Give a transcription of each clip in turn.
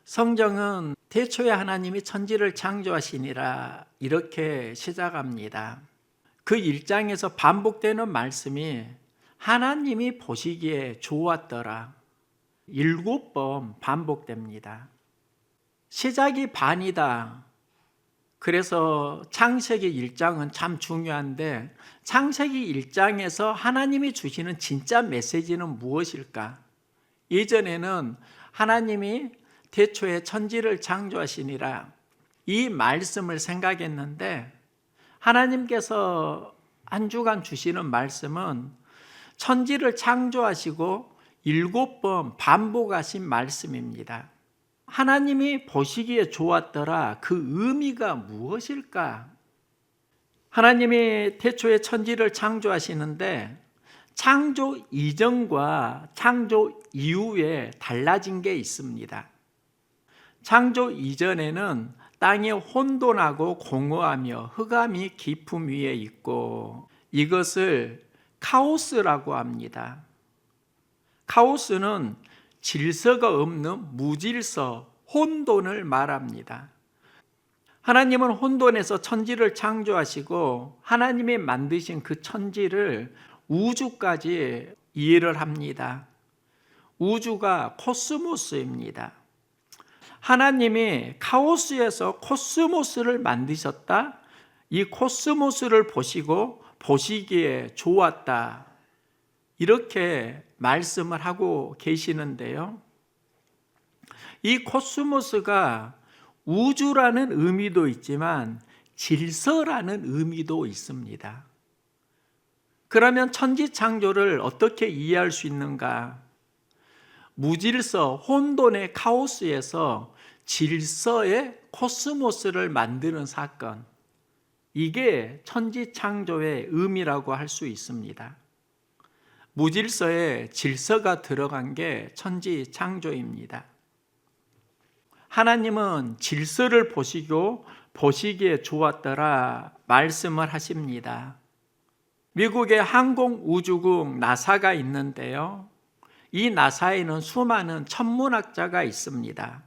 성경은 태초에 하나님이 천지를 창조하시니라 이렇게 시작합니다. 그 1장에서 반복되는 말씀이 하나님이 보시기에 좋았더라 7번 반복됩니다. 시작이 반이다. 그래서 창세기 1장은 참 중요한데 창세기 1장에서 하나님이 주시는 진짜 메시지는 무엇일까? 이전에는 하나님이 태초에 천지를 창조하시니라 이 말씀을 생각했는데 하나님께서 한 주간 주시는 말씀은 천지를 창조하시고 7번 반복하신 말씀입니다. 하나님이 보시기에 좋았더라 그 의미가 무엇일까? 하나님이 태초에 천지를 창조하시는데 창조 이전과 창조 이후에 달라진 게 있습니다. 창조 이전에는 땅이 혼돈하고 공허하며 흑암이 깊음 위에 있고 이것을 카오스라고 합니다. 카오스는 질서가 없는 무질서, 혼돈을 말합니다. 하나님은 혼돈에서 천지를 창조하시고 하나님이 만드신 그 천지를 우주까지 이해를 합니다. 우주가 코스모스입니다. 하나님이 카오스에서 코스모스를 만드셨다. 이 코스모스를 보시고 보시기에 좋았다. 이렇게 말씀을 하고 계시는데요. 이 코스모스가 우주라는 의미도 있지만 질서라는 의미도 있습니다. 그러면 천지 창조를 어떻게 이해할 수 있는가? 무질서, 혼돈의 카오스에서 질서의 코스모스를 만드는 사건, 이게 천지 창조의 의미라고 할 수 있습니다. 무질서에 질서가 들어간 게 천지 창조입니다. 하나님은 질서를 보시고 보시기에 좋았더라 말씀을 하십니다. 미국의 항공우주국 나사가 있는데요. 이 나사에는 수많은 천문학자가 있습니다.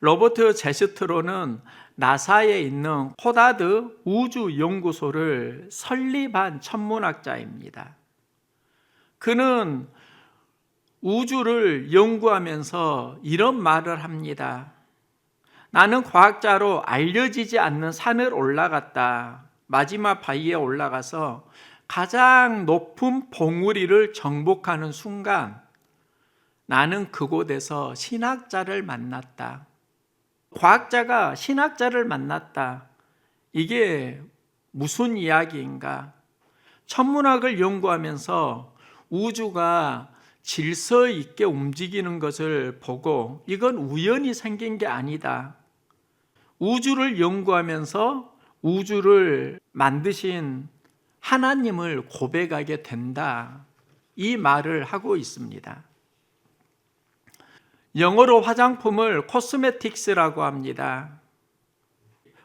로버트 제스트로는 나사에 있는 코다드 우주연구소를 설립한 천문학자입니다. 그는 우주를 연구하면서 이런 말을 합니다. 나는 과학자로 알려지지 않는 산을 올라갔다. 마지막 바위에 올라가서 가장 높은 봉우리를 정복하는 순간 나는 그곳에서 신학자를 만났다. 과학자가 신학자를 만났다. 이게 무슨 이야기인가? 천문학을 연구하면서 우주가 질서 있게 움직이는 것을 보고 이건 우연히 생긴 게 아니다. 우주를 연구하면서 우주를 만드신 하나님을 고백하게 된다. 이 말을 하고 있습니다. 영어로 화장품을 코스메틱스라고 합니다.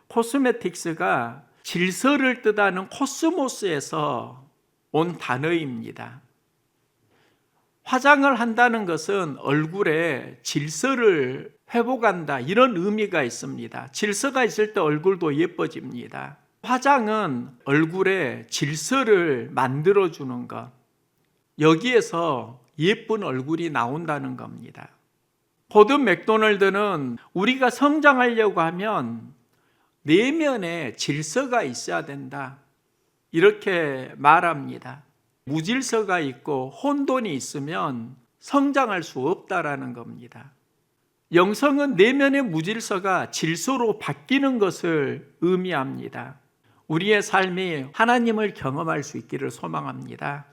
코스메틱스가 질서를 뜻하는 코스모스에서 온 단어입니다. 화장을 한다는 것은 얼굴에 질서를 회복한다 이런 의미가 있습니다. 질서가 있을 때 얼굴도 예뻐집니다. 화장은 얼굴에 질서를 만들어주는 것, 여기에서 예쁜 얼굴이 나온다는 겁니다. 포드 맥도널드는 우리가 성장하려고 하면 내면에 질서가 있어야 된다 이렇게 말합니다. 무질서가 있고 혼돈이 있으면 성장할 수 없다라는 겁니다. 영성은 내면의 무질서가 질서로 바뀌는 것을 의미합니다. 우리의 삶이 하나님을 경험할 수 있기를 소망합니다.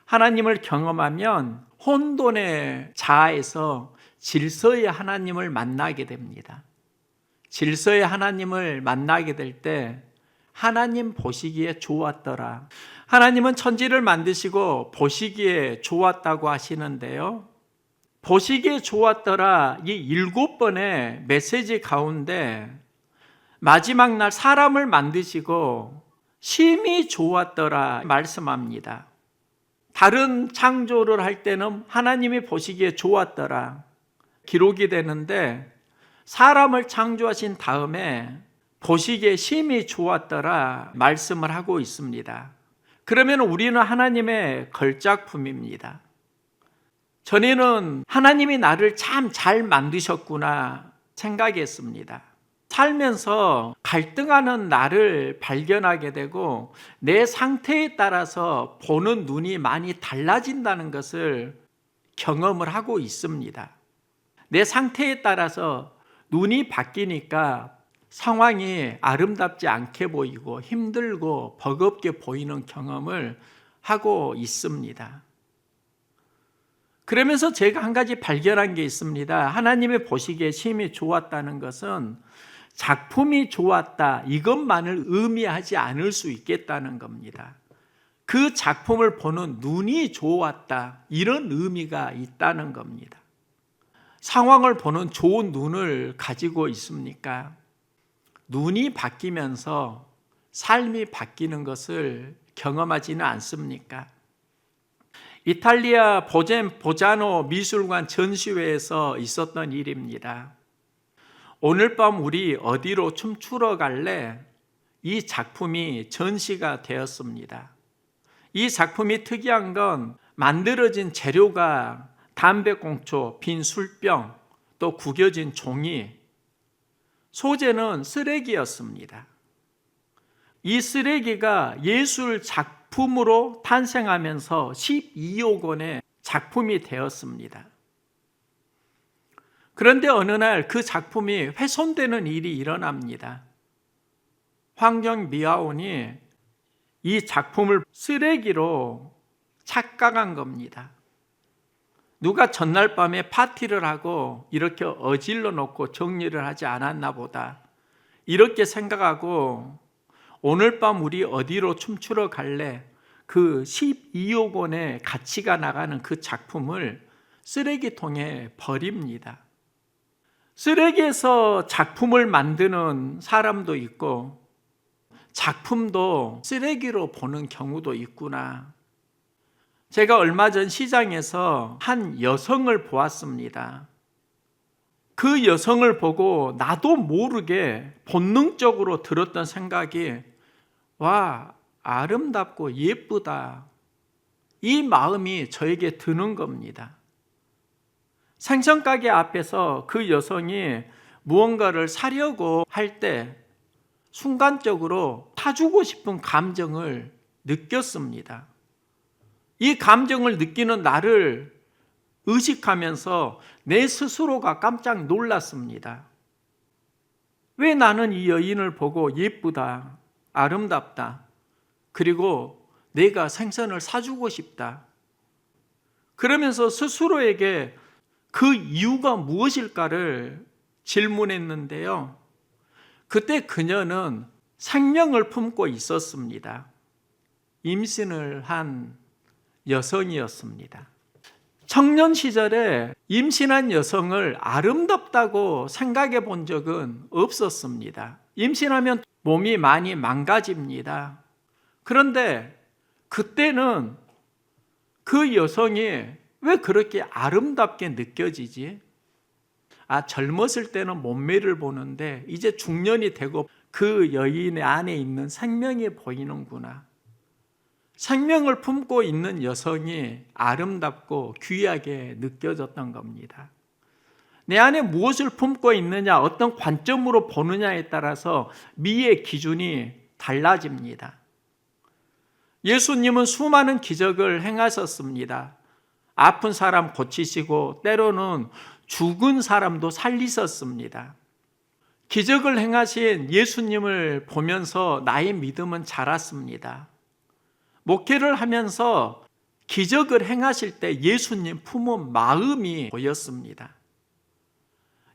하나님을 경험하면 혼돈의 자아에서 질서의 하나님을 만나게 됩니다. 질서의 하나님을 만나게 될 때 하나님 보시기에 좋았더라. 하나님은 천지를 만드시고 보시기에 좋았다고 하시는데요. 보시기에 좋았더라 이 7번의 메시지 가운데 마지막 날 사람을 만드시고 심히 좋았더라 말씀합니다. 다른 창조를 할 때는 하나님이 보시기에 좋았더라. 기록이 되는데 사람을 창조하신 다음에 보시기에 심히 좋았더라 말씀을 하고 있습니다. 그러면 우리는 하나님의 걸작품입니다. 전에는 하나님이 나를 참 잘 만드셨구나 생각했습니다. 살면서 갈등하는 나를 발견하게 되고 내 상태에 따라서 보는 눈이 많이 달라진다는 것을 경험을 하고 있습니다. 내 상태에 따라서 눈이 바뀌니까 상황이 아름답지 않게 보이고 힘들고 버겁게 보이는 경험을 하고 있습니다. 그러면서 제가 한 가지 발견한 게 있습니다. 하나님의 보시기에 심히 좋았다는 것은 작품이 좋았다 이것만을 의미하지 않을 수 있겠다는 겁니다. 그 작품을 보는 눈이 좋았다 이런 의미가 있다는 겁니다. 상황을 보는 좋은 눈을 가지고 있습니까? 눈이 바뀌면서 삶이 바뀌는 것을 경험하지는 않습니까? 이탈리아 보자노 미술관 전시회에서 있었던 일입니다. 오늘 밤 우리 어디로 춤추러 갈래? 이 작품이 전시가 되었습니다. 이 작품이 특이한 건 만들어진 재료가 담배꽁초, 빈 술병, 또 구겨진 종이, 소재는 쓰레기였습니다. 이 쓰레기가 예술 작품으로 탄생하면서 12억 원의 작품이 되었습니다. 그런데 어느 날 그 작품이 훼손되는 일이 일어납니다. 환경미화원이 이 작품을 쓰레기로 착각한 겁니다. 누가 전날 밤에 파티를 하고 이렇게 어질러 놓고 정리를 하지 않았나 보다 이렇게 생각하고 오늘 밤 우리 어디로 춤추러 갈래? 그 12억 원의 가치가 나가는 그 작품을 쓰레기통에 버립니다. 쓰레기에서 작품을 만드는 사람도 있고 작품도 쓰레기로 보는 경우도 있구나. 제가 얼마 전 시장에서 한 여성을 보았습니다. 그 여성을 보고 나도 모르게 본능적으로 들었던 생각이 와, 아름답고 예쁘다. 이 마음이 저에게 드는 겁니다. 생선가게 앞에서 그 여성이 무언가를 사려고 할 때 순간적으로 사주고 싶은 감정을 느꼈습니다. 이 감정을 느끼는 나를 의식하면서 내 스스로가 깜짝 놀랐습니다. 왜 나는 이 여인을 보고 예쁘다, 아름답다, 그리고 내가 생선을 사주고 싶다. 그러면서 스스로에게 그 이유가 무엇일까를 질문했는데요. 그때 그녀는 생명을 품고 있었습니다. 임신을 한 여성이었습니다. 청년 시절에 임신한 여성을 아름답다고 생각해 본 적은 없었습니다. 임신하면 몸이 많이 망가집니다. 그런데 그때는 그 여성이 왜 그렇게 아름답게 느껴지지? 젊었을 때는 몸매를 보는데 이제 중년이 되고 그 여인의 안에 있는 생명이 보이는구나. 생명을 품고 있는 여성이 아름답고 귀하게 느껴졌던 겁니다. 내 안에 무엇을 품고 있느냐, 어떤 관점으로 보느냐에 따라서 미의 기준이 달라집니다. 예수님은 수많은 기적을 행하셨습니다. 아픈 사람 고치시고 때로는 죽은 사람도 살리셨습니다. 기적을 행하신 예수님을 보면서 나의 믿음은 자랐습니다. 목회를 하면서 기적을 행하실 때 예수님 품은 마음이 보였습니다.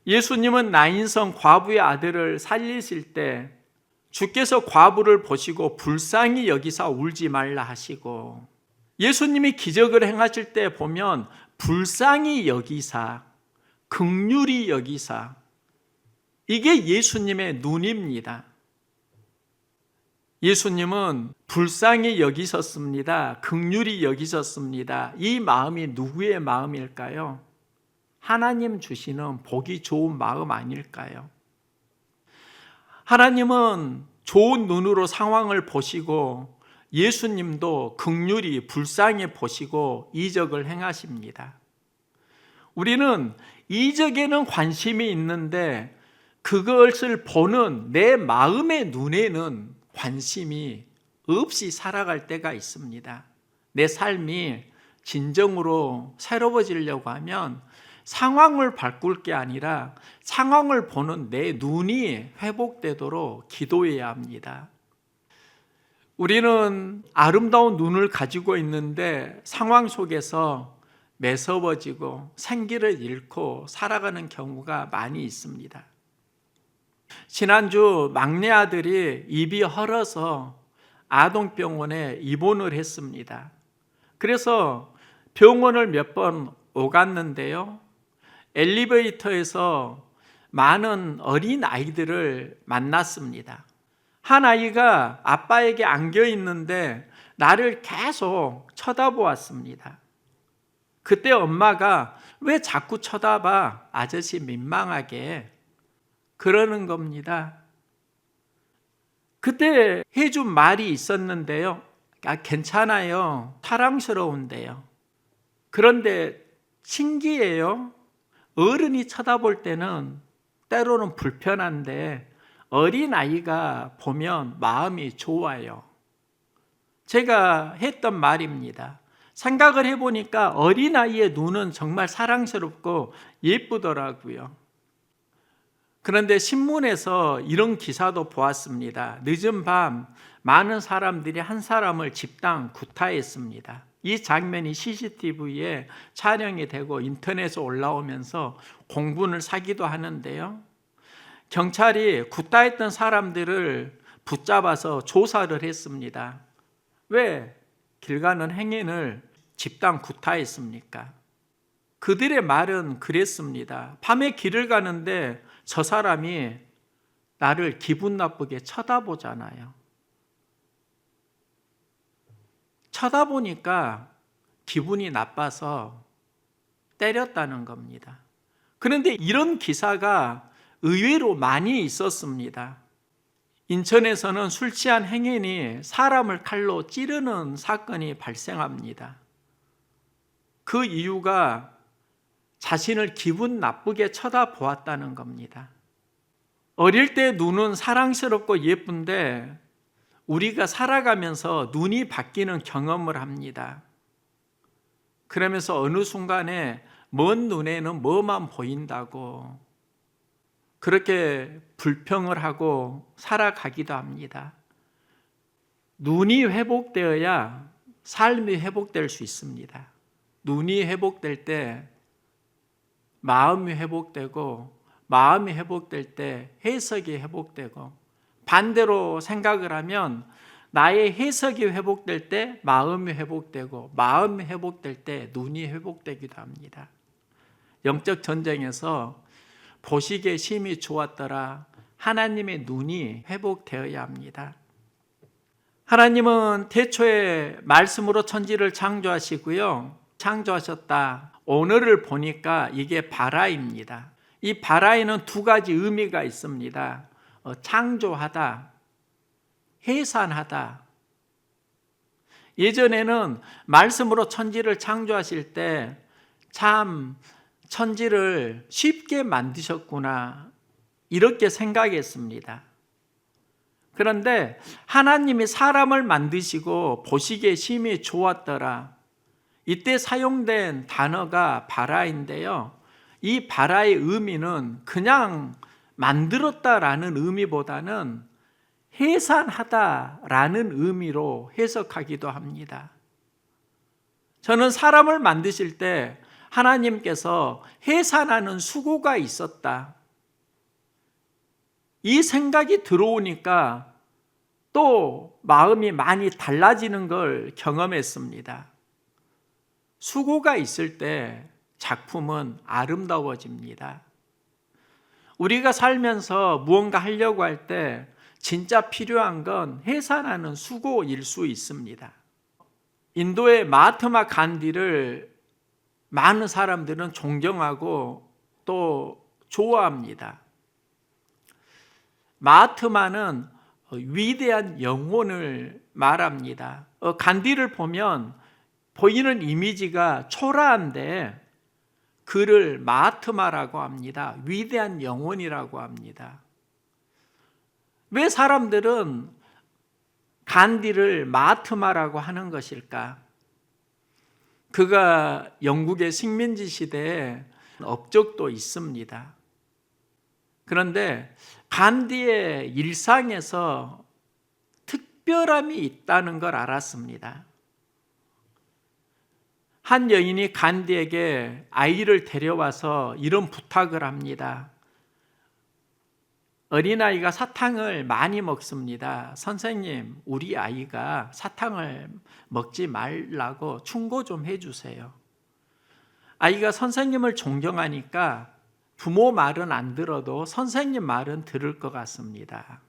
예수님은 나인성 과부의 아들을 살리실 때 주께서 과부를 보시고 불쌍히 여기사 울지 말라 하시고, 예수님이 기적을 행하실 때 보면 불쌍히 여기사, 긍휼히 여기사, 이게 예수님의 눈입니다. 예수님은 불쌍히 여기셨습니다. 긍휼히 여기셨습니다. 이 마음이 누구의 마음일까요? 하나님 주시는 보기 좋은 마음 아닐까요? 하나님은 좋은 눈으로 상황을 보시고 예수님도 긍휼히 불쌍히 보시고 이적을 행하십니다. 우리는 이적에는 관심이 있는데 그것을 보는 내 마음의 눈에는 관심이 없이 살아갈 때가 있습니다. 내 삶이 진정으로 새로워지려고 하면 상황을 바꿀 게 아니라 상황을 보는 내 눈이 회복되도록 기도해야 합니다. 우리는 아름다운 눈을 가지고 있는데 상황 속에서 매서워지고 생기를 잃고 살아가는 경우가 많이 있습니다. 지난주 막내 아들이 입이 헐어서 아동병원에 입원을 했습니다. 그래서 병원을 몇 번 오갔는데요. 엘리베이터에서 많은 어린 아이들을 만났습니다. 한 아이가 아빠에게 안겨 있는데 나를 계속 쳐다보았습니다. 그때 엄마가 왜 자꾸 쳐다봐? 아저씨 민망하게 그러는 겁니다. 그때 해준 말이 있었는데요. 괜찮아요. 사랑스러운데요. 그런데 신기해요. 어른이 쳐다볼 때는 때로는 불편한데 어린아이가 보면 마음이 좋아요. 제가 했던 말입니다. 생각을 해보니까 어린아이의 눈은 정말 사랑스럽고 예쁘더라고요. 그런데 신문에서 이런 기사도 보았습니다. 늦은 밤 많은 사람들이 한 사람을 집단 구타했습니다. 이 장면이 CCTV에 촬영이 되고 인터넷에 올라오면서 공분을 사기도 하는데요. 경찰이 구타했던 사람들을 붙잡아서 조사를 했습니다. 왜 길 가는 행인을 집단 구타했습니까? 그들의 말은 그랬습니다. 밤에 길을 가는데 저 사람이 나를 기분 나쁘게 쳐다보잖아요. 쳐다보니까 기분이 나빠서 때렸다는 겁니다. 그런데 이런 기사가 의외로 많이 있었습니다. 인천에서는 술 취한 행인이 사람을 칼로 찌르는 사건이 발생합니다. 그 이유가 자신을 기분 나쁘게 쳐다보았다는 겁니다. 어릴 때 눈은 사랑스럽고 예쁜데 우리가 살아가면서 눈이 바뀌는 경험을 합니다. 그러면서 어느 순간에 먼 눈에는 뭐만 보인다고 그렇게 불평을 하고 살아가기도 합니다. 눈이 회복되어야 삶이 회복될 수 있습니다. 눈이 회복될 때 마음이 회복되고 마음이 회복될 때 해석이 회복되고 반대로 생각을 하면 나의 해석이 회복될 때 마음이 회복되고 마음이 회복될 때 눈이 회복되기도 합니다. 영적 전쟁에서 보시기에 심히 좋았더라. 하나님의 눈이 회복되어야 합니다. 하나님은 태초에 말씀으로 천지를 창조하시고요. 창조하셨다. 오늘을 보니까 이게 바라입니다. 이 바라에는 두 가지 의미가 있습니다. 창조하다, 해산하다. 예전에는 말씀으로 천지를 창조하실 때 참 천지를 쉽게 만드셨구나 이렇게 생각했습니다. 그런데 하나님이 사람을 만드시고 보시기에 심히 좋았더라. 이때 사용된 단어가 바라인데요. 이 바라의 의미는 그냥 만들었다라는 의미보다는 해산하다라는 의미로 해석하기도 합니다. 저는 사람을 만드실 때 하나님께서 해산하는 수고가 있었다. 이 생각이 들어오니까 또 마음이 많이 달라지는 걸 경험했습니다. 수고가 있을 때 작품은 아름다워집니다. 우리가 살면서 무언가 하려고 할 때 진짜 필요한 건 해산하는 수고일 수 있습니다. 인도의 마하트마 간디를 많은 사람들은 존경하고 또 좋아합니다. 마하트마는 위대한 영혼을 말합니다. 간디를 보면 보이는 이미지가 초라한데 그를 마하트마라고 합니다. 위대한 영혼이라고 합니다. 왜 사람들은 간디를 마하트마라고 하는 것일까? 그가 영국의 식민지 시대에 업적도 있습니다. 그런데 간디의 일상에서 특별함이 있다는 걸 알았습니다. 한 여인이 간디에게 아이를 데려와서 이런 부탁을 합니다. 어린아이가 사탕을 많이 먹습니다. 선생님, 우리 아이가 사탕을 먹지 말라고 충고 좀 해주세요. 아이가 선생님을 존경하니까 부모 말은 안 들어도 선생님 말은 들을 것 같습니다.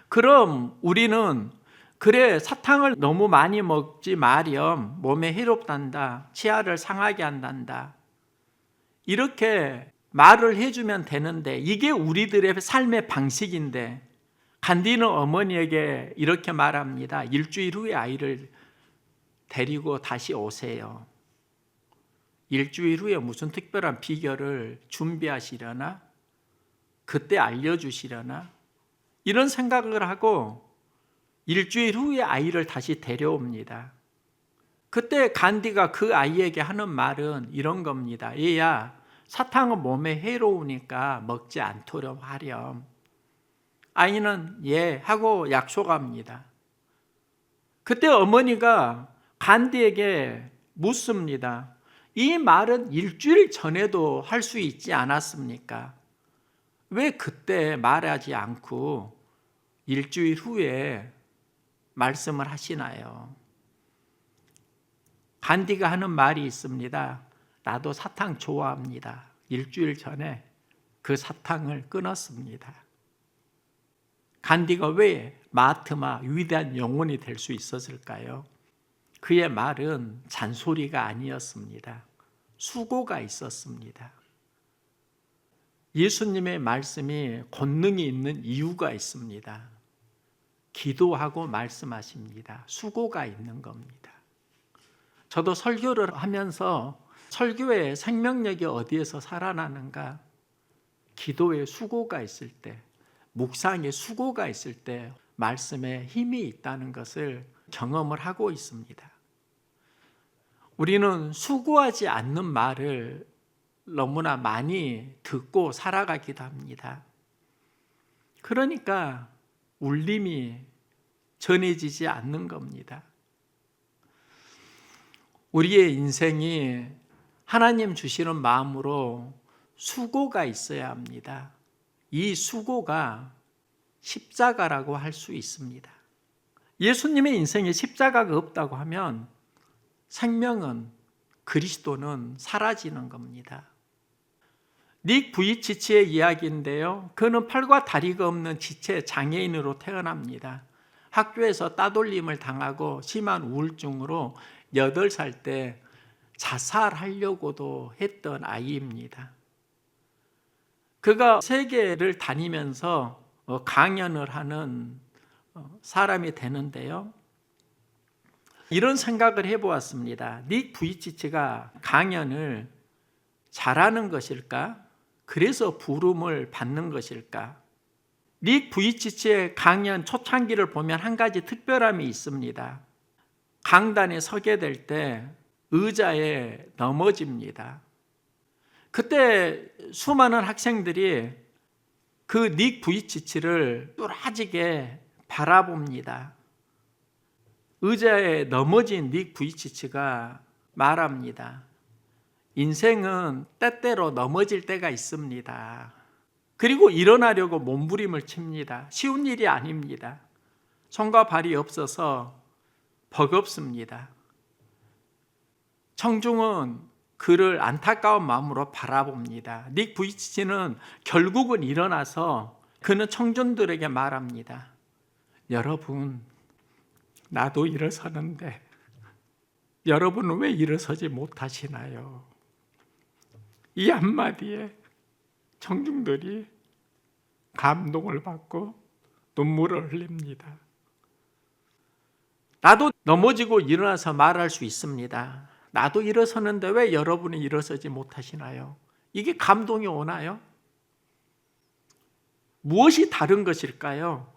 그럼 우리는 그래, 사탕을 너무 많이 먹지 마렴, 몸에 해롭단다, 치아를 상하게 한단다, 이렇게 말을 해주면 되는데 이게 우리들의 삶의 방식인데 간디는 어머니에게 이렇게 말합니다. 일주일 후에 아이를 데리고 다시 오세요. 일주일 후에 무슨 특별한 비결을 준비하시려나? 그때 알려주시려나? 이런 생각을 하고 일주일 후에 아이를 다시 데려옵니다. 그때 간디가 그 아이에게 하는 말은 이런 겁니다. 얘야, 사탕은 몸에 해로우니까 먹지 않도록 하렴. 아이는 예 하고 약속합니다. 그때 어머니가 간디에게 묻습니다. 이 말은 일주일 전에도 할 수 있지 않았습니까? 왜 그때 말하지 않고 일주일 후에 말씀을 하시나요? 간디가 하는 말이 있습니다. 나도 사탕 좋아합니다. 일주일 전에 그 사탕을 끊었습니다. 간디가 왜 마하트마 위대한 영혼이 될 수 있었을까요? 그의 말은 잔소리가 아니었습니다. 수고가 있었습니다. 예수님의 말씀이 권능이 있는 이유가 있습니다. 기도하고 말씀하십니다. 수고가 있는 겁니다. 저도 설교를 하면서 설교의 생명력이 어디에서 살아나는가? 기도에 수고가 있을 때, 묵상에 수고가 있을 때 말씀에 힘이 있다는 것을 경험을 하고 있습니다. 우리는 수고하지 않는 말을 너무나 많이 듣고 살아가기도 합니다. 그러니까 울림이 전해지지 않는 겁니다. 우리의 인생이 하나님 주시는 마음으로 수고가 있어야 합니다. 이 수고가 십자가라고 할 수 있습니다. 예수님의 인생에 십자가가 없다고 하면 생명은, 그리스도는 사라지는 겁니다. 닉 부이치치의 이야기인데요. 그는 팔과 다리가 없는 지체 장애인으로 태어납니다. 학교에서 따돌림을 당하고 심한 우울증으로 8살 때 자살하려고도 했던 아이입니다. 그가 세계를 다니면서 강연을 하는 사람이 되는데요. 이런 생각을 해보았습니다. 닉 부이치치가 강연을 잘하는 것일까? 그래서 부름을 받는 것일까? 닉 부이치치의 강연 초창기를 보면 한 가지 특별함이 있습니다. 강단에 서게 될 때 의자에 넘어집니다. 그때 수많은 학생들이 그 닉 부이치치를 뚫어지게 바라봅니다. 의자에 넘어진 닉 부이치치가 말합니다. 인생은 때때로 넘어질 때가 있습니다. 그리고 일어나려고 몸부림을 칩니다. 쉬운 일이 아닙니다. 손과 발이 없어서 버겁습니다. 청중은 그를 안타까운 마음으로 바라봅니다. 닉 부이치치는 결국은 일어나서 그는 청중들에게 말합니다. 여러분, 나도 일어서는데 여러분은 왜 일어서지 못하시나요? 이 한마디에 청중들이 감동을 받고 눈물을 흘립니다. 나도 넘어지고 일어나서 말할 수 있습니다. 나도 일어서는데 왜 여러분이 일어서지 못하시나요? 이게 감동이 오나요? 무엇이 다른 것일까요?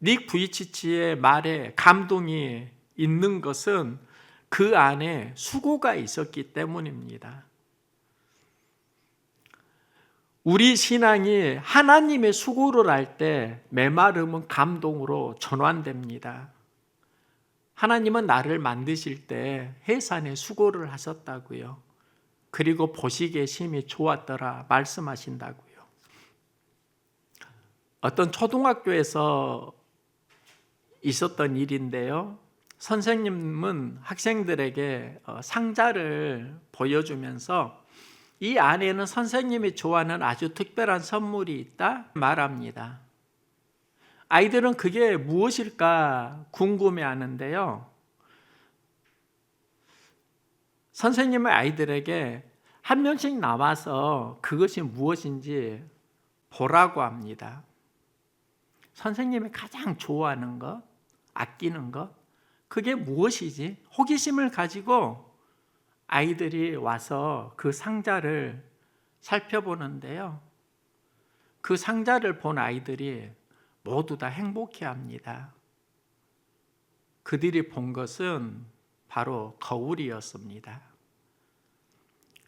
닉 부이치치의 말에 감동이 있는 것은 그 안에 수고가 있었기 때문입니다. 우리 신앙이 하나님의 수고를 할 때 메마름은 감동으로 전환됩니다. 하나님은 나를 만드실 때 해산의 수고를 하셨다고요. 그리고 보시기에 심히 좋았더라 말씀하신다고요. 어떤 초등학교에서 있었던 일인데요. 선생님은 학생들에게 상자를 보여주면서 이 안에는 선생님이 좋아하는 아주 특별한 선물이 있다 말합니다. 아이들은 그게 무엇일까 궁금해하는데요. 선생님은 아이들에게 한 명씩 나와서 그것이 무엇인지 보라고 합니다. 선생님이 가장 좋아하는 것, 아끼는 것, 그게 무엇이지? 호기심을 가지고 아이들이 와서 그 상자를 살펴보는데요. 그 상자를 본 아이들이 모두 다 행복해합니다. 그들이 본 것은 바로 거울이었습니다.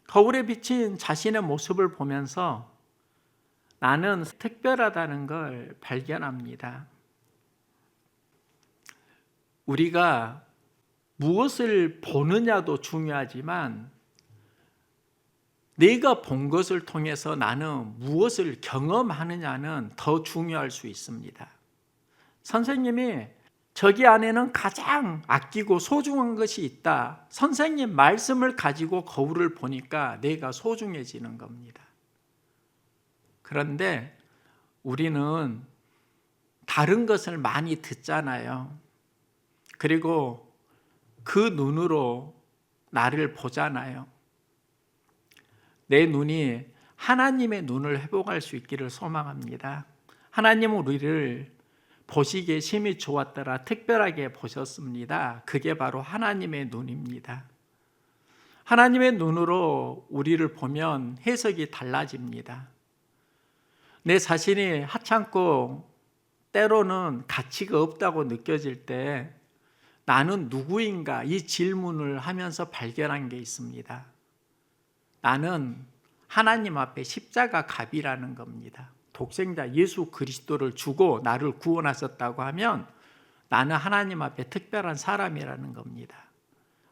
거울에 비친 자신의 모습을 보면서 나는 특별하다는 걸 발견합니다. 우리가 무엇을 보느냐도 중요하지만 내가 본 것을 통해서 나는 무엇을 경험하느냐는 더 중요할 수 있습니다. 선생님이 저기 안에는 가장 아끼고 소중한 것이 있다. 선생님 말씀을 가지고 거울을 보니까 내가 소중해지는 겁니다. 그런데 우리는 다른 것을 많이 듣잖아요. 그리고 그 눈으로 나를 보잖아요. 내 눈이 하나님의 눈을 회복할 수 있기를 소망합니다. 하나님은 우리를 보시기에 심히 좋았더라 특별하게 보셨습니다. 그게 바로 하나님의 눈입니다. 하나님의 눈으로 우리를 보면 해석이 달라집니다. 내 자신이 하찮고 때로는 가치가 없다고 느껴질 때 나는 누구인가 이 질문을 하면서 발견한 게 있습니다. 나는 하나님 앞에 십자가 값이라는 겁니다. 독생자 예수 그리스도를 주고 나를 구원하셨다고 하면 나는 하나님 앞에 특별한 사람이라는 겁니다.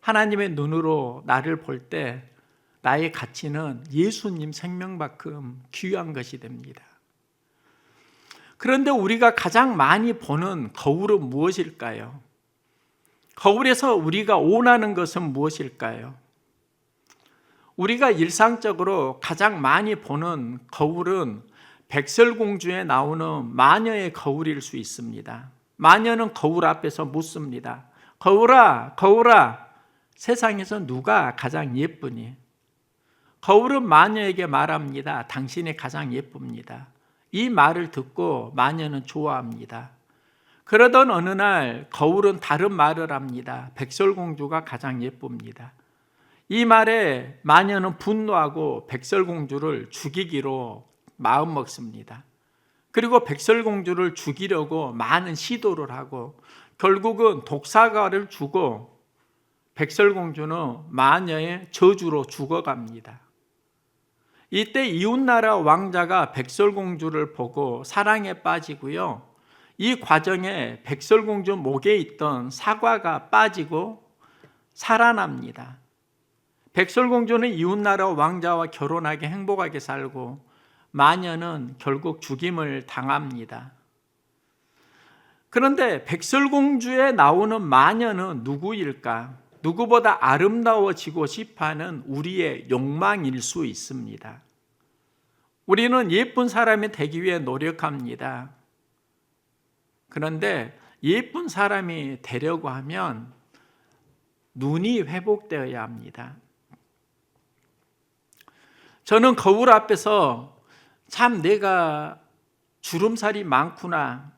하나님의 눈으로 나를 볼 때 나의 가치는 예수님 생명만큼 귀한 것이 됩니다. 그런데 우리가 가장 많이 보는 거울은 무엇일까요? 거울에서 우리가 원하는 것은 무엇일까요? 우리가 일상적으로 가장 많이 보는 거울은 백설공주에 나오는 마녀의 거울일 수 있습니다. 마녀는 거울 앞에서 묻습니다. 거울아, 거울아, 세상에서 누가 가장 예쁘니? 거울은 마녀에게 말합니다. 당신이 가장 예쁩니다. 이 말을 듣고 마녀는 좋아합니다. 그러던 어느 날 거울은 다른 말을 합니다. 백설공주가 가장 예쁩니다. 이 말에 마녀는 분노하고 백설공주를 죽이기로 마음먹습니다. 그리고 백설공주를 죽이려고 많은 시도를 하고 결국은 독사과를 주고 백설공주는 마녀의 저주로 죽어갑니다. 이때 이웃나라 왕자가 백설공주를 보고 사랑에 빠지고요. 이 과정에 백설공주 목에 있던 사과가 빠지고 살아납니다. 백설공주는 이웃나라 왕자와 결혼하게 행복하게 살고 마녀는 결국 죽임을 당합니다. 그런데 백설공주에 나오는 마녀는 누구일까? 누구보다 아름다워지고 싶어하는 우리의 욕망일 수 있습니다. 우리는 예쁜 사람이 되기 위해 노력합니다. 그런데 예쁜 사람이 되려고 하면 눈이 회복되어야 합니다. 저는 거울 앞에서 참 내가 주름살이 많구나,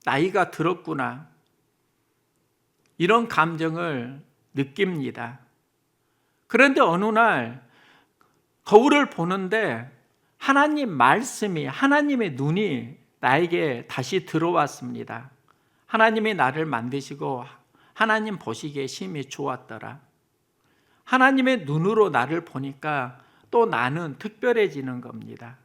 나이가 들었구나, 이런 감정을 느낍니다. 그런데 어느 날 거울을 보는데 하나님 말씀이, 하나님의 눈이 나에게 다시 들어왔습니다. 하나님이 나를 만드시고 하나님 보시기에 심히 좋았더라. 하나님의 눈으로 나를 보니까 또 나는 특별해지는 겁니다.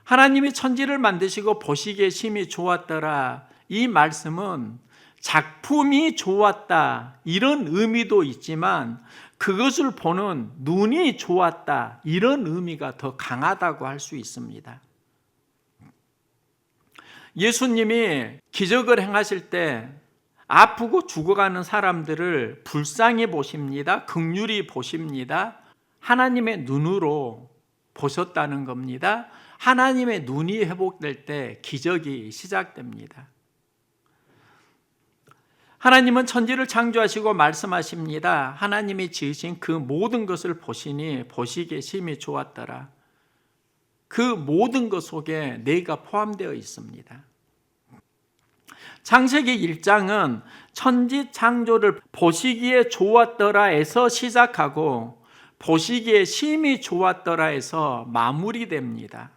하나님이 천지를 만드시고 보시기에 심히 좋았더라. 이 말씀은 작품이 좋았다, 이런 의미도 있지만 그것을 보는 눈이 좋았다, 이런 의미가 더 강하다고 할 수 있습니다. 예수님이 기적을 행하실 때 아프고 죽어가는 사람들을 불쌍히 보십니다. 긍휼히 보십니다. 하나님의 눈으로 보셨다는 겁니다. 하나님의 눈이 회복될 때 기적이 시작됩니다. 하나님은 천지를 창조하시고 말씀하십니다. 하나님이 지으신 그 모든 것을 보시니 보시기에 심히 좋았더라. 그 모든 것 속에 내가 포함되어 있습니다. 창세기 1장은 천지 창조를 보시기에 좋았더라에서 시작하고 보시기에 심히 좋았더라에서 마무리됩니다.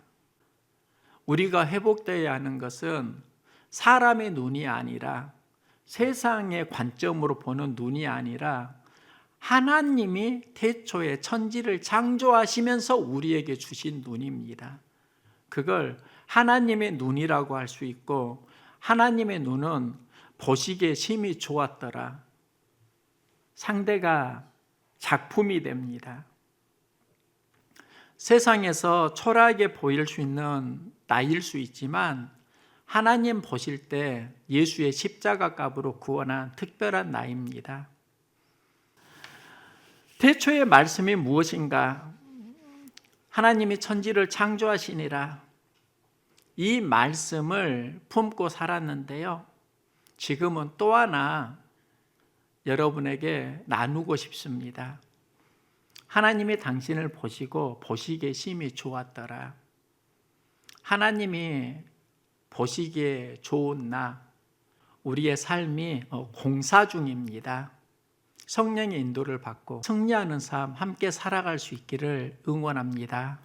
우리가 회복되어야 하는 것은 사람의 눈이 아니라, 세상의 관점으로 보는 눈이 아니라 하나님이 태초에 천지를 창조하시면서 우리에게 주신 눈입니다. 그걸 하나님의 눈이라고 할 수 있고, 하나님의 눈은 보시기에 심히 좋았더라. 상대가 작품이 됩니다. 세상에서 초라하게 보일 수 있는 나이일 수 있지만 하나님 보실 때 예수의 십자가 값으로 구원한 특별한 나이입니다. 태초의 말씀이 무엇인가? 하나님이 천지를 창조하시니라. 이 말씀을 품고 살았는데요, 지금은 또 하나 여러분에게 나누고 싶습니다. 하나님이 당신을 보시고 보시기에 심히 좋았더라. 하나님이 보시기에 좋은 나, 우리의 삶이 공사 중입니다. 성령의 인도를 받고 승리하는 삶 함께 살아갈 수 있기를 응원합니다.